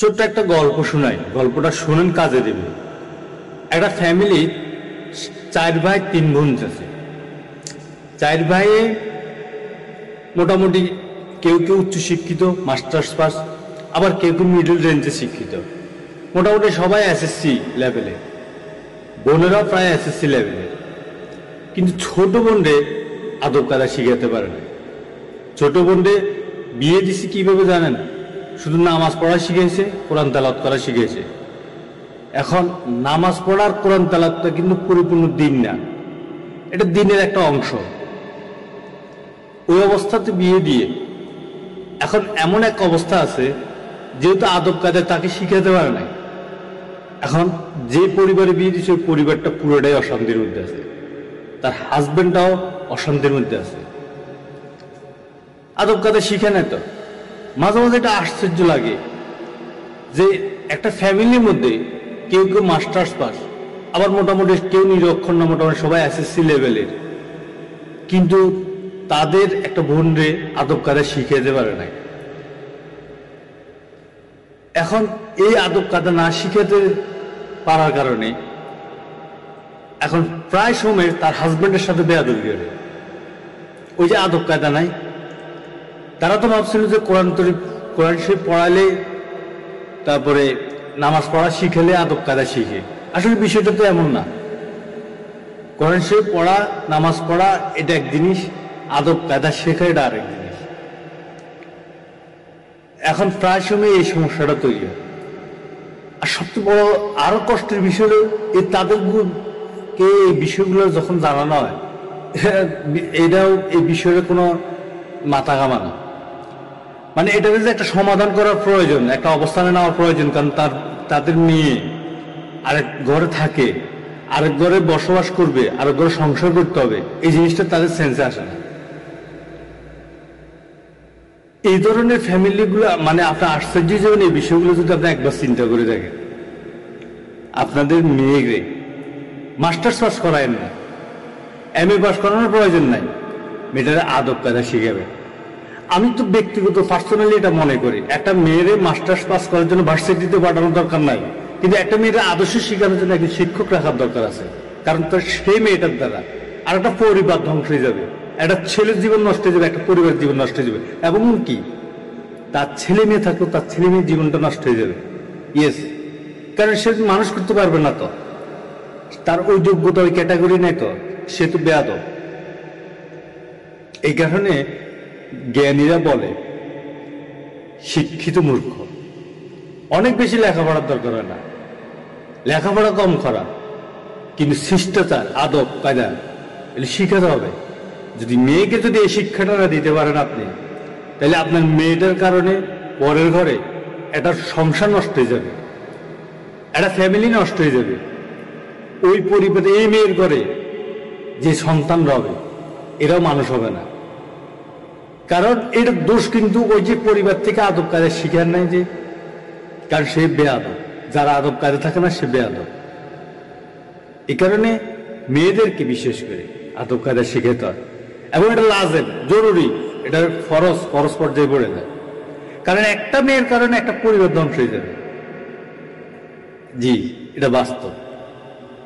ছোট্ট একটা গল্প শোনাই, গল্পটা শুনেন, কাজে দেবে। একটা ফ্যামিলি, 4 ভাই 3 বোন আছে। 4 ভাইয়ে মোটামুটি কেউ কেউ উচ্চশিক্ষিত, মাস্টার্স পাস, আবার কেউ কেউ মিডল রেঞ্জে শিক্ষিত। মোটামুটি সবাই এসএসসি লেভেলে, বোনেরাও প্রায় এসএসসি লেভেলে। কিন্তু ছোট বোনরে আদব কায়দা শিখাতে পারে না। ছোট বোনরে বিয়ে দিছি কিভাবে জানেন? শুধু নামাজ পড়া শিখেছে, কোরআন তেলাওয়াত করা শিখেছে। এখন নামাজ পড়ার কোরআন তেলাওয়াতটা কিন্তু পরিপূর্ণ দিন না, এটা দিনের একটা অংশ। ওই অবস্থাতে বিয়ে দিয়ে এখন এমন এক অবস্থা আছে, যেহেতু আদব কায়দা তাকে শিখাতে পারে নাই। এখন যে পরিবারে বিয়ে দিচ্ছে ওই পরিবারটা পুরোটাই অশান্তির মধ্যে আছে, তার হাজবেন্ডটাও অশান্তির মধ্যে আছে। আদব কায়দা শিখে নেয় তো। মাঝে মাঝে এটা আশ্চর্য লাগে যে একটা ফ্যামিলির মধ্যে কেউ কেউ মাস্টার্স পাস, আবার মোটামুটি কেউ নিরক্ষর না, মোটামুটি সবাই এসএসসি লেভেলের, কিন্তু তাদের একটা বোনরে আদব কায়দা শিখিয়ে দিতে পারে নাই। এখন এই আদব কায়দা না শিখাতে পারার কারণে এখন প্রায় সময় তার হাজবেন্ডের সাথে বেয়াদবি করে। ওই যে আদব কায়দা নাই, তারা তো ভাবছিল যে কোরআন শরীফ পড়ালে, তারপরে নামাজ পড়া শিখেলে আদব কায়দা শিখে। আসলে বিষয়টা তো এমন না। কোরআন শরীফ পড়া, নামাজ পড়া এটা এক জিনিস, আদব কায়দা শেখা এটা আরেক জিনিস। এখন প্রায় সময় এই সমস্যাটা তৈরি হয়। আর সবচেয়ে বড় আরো কষ্টের বিষয় হলো তাদেরকে এই বিষয়গুলো যখন জানানো হয়, এটাও এই বিষয়ের কোনো মাথা ঘামানো, মানে এটাকে যে একটা সমাধান করার প্রয়োজন, একটা অবস্থানে নেওয়ার প্রয়োজন। কারণ তাদের মেয়ে আরেক ঘরে থাকে, আরেক ঘরে বসবাস করবে, আরেক ঘরে সংসার করতে হবে, এই জিনিসটা তাদের সেন্সে আসে না। এই ধরনের ফ্যামিলিগুলো, মানে আপনার আশ্চর্য যাবেন এই বিষয়গুলো যদি আপনি একবার চিন্তা করে দেখেন। আপনাদের মেয়েকে মাস্টার্স পাস করায়েন না, এমএ পাস করানোর প্রয়োজন নাই, মেয়েটার আদব কায়দা শিখাবেন। আমি তো ব্যক্তিগত পার্সোনালি এটা মনে করি, একটা মেয়েরে মাস্টার্স পাস করার জন্য ভার্সিটিতে পাঠানোর দরকার নাই, কিন্তু একটা মেয়ের আদর্শ শিখানোর জন্য একজন শিক্ষক রাখার দরকার আছে। কারণ তার সেই মেয়েটার দ্বারা আর একটা পরিবার ধ্বংস হয়ে যাবে, একটা ছেলের জীবন নষ্ট হয়ে যাবে, একটা পরিবারের জীবন নষ্ট হয়ে যাবে, এবং কি তার ছেলে মেয়ে থাকলেও তার ছেলে মেয়ের জীবনটা নষ্ট হয়ে যাবে। ইয়েস, কারণ সে মানুষ করতে পারবে না, তো তার ওই যোগ্যতা, ওই ক্যাটাগরি নেই, তো সে তো বেয়াদব। এই কারণে জ্ঞানীরা বলে শিক্ষিত মূর্খ। অনেক বেশি লেখাপড়ার দরকার হয় না, লেখাপড়া কম করা, কিন্তু শিষ্টাচার, আদব কায়দা এগুলো শিখাতে হবে। যদি মেয়েকে যদি এই শিক্ষাটা না দিতে পারেন আপনি, তাহলে আপনার মেয়েটার কারণে পরের ঘরে একটা সংসার নষ্ট হয়ে যাবে, একটা ফ্যামিলি নষ্ট হয়ে যাবে। ওই পরিবারে এই মেয়ের ঘরে যে সন্তানরা হবে এরাও মানুষ হবে না। কারণ এটার দোষ কিন্তু ওই যে পরিবার থেকে আদব কায়দা শিখার নাই, যে কারণ সে বেয়াদব। যারা আদব কায়দা থাকে না সে বেয়াদব। এই কারণে মেয়েদেরকে বিশেষ করে আদব কায়দা শিখাতে হয়, এবং এটা লাজেম, জরুরি, এটা ফরজ পর্যায়ে পড়ে যায়। কারণ একটা মেয়ের কারণে একটা পরিবার ধ্বংস হয়ে যাবে। জি, এটা বাস্তব।